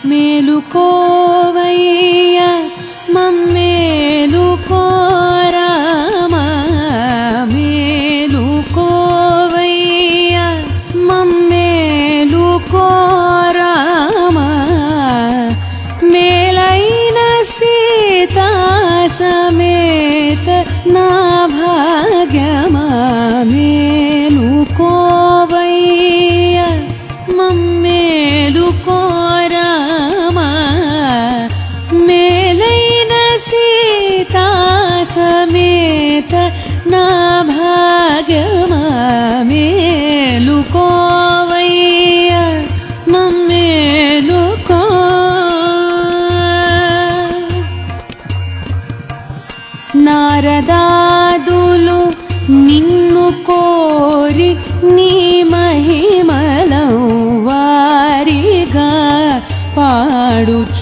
మేలుకోవయ్య మమ్మేలుకో రామా మేలుకోవయ్య మమ్మేలుకో రామా మేలైన సీతా సమేత నా భాగ్యమా మేలుకోవయ్య మమ్మేలుకో రామా మేలైన సీతా సమేత నా భాగ్యమా మేలుకోవయ్య మమ్మేలుకో నారదాదులు నిన్ను కోరి నీ మహిమలం వారిగా పాడుచున్నారిపుడు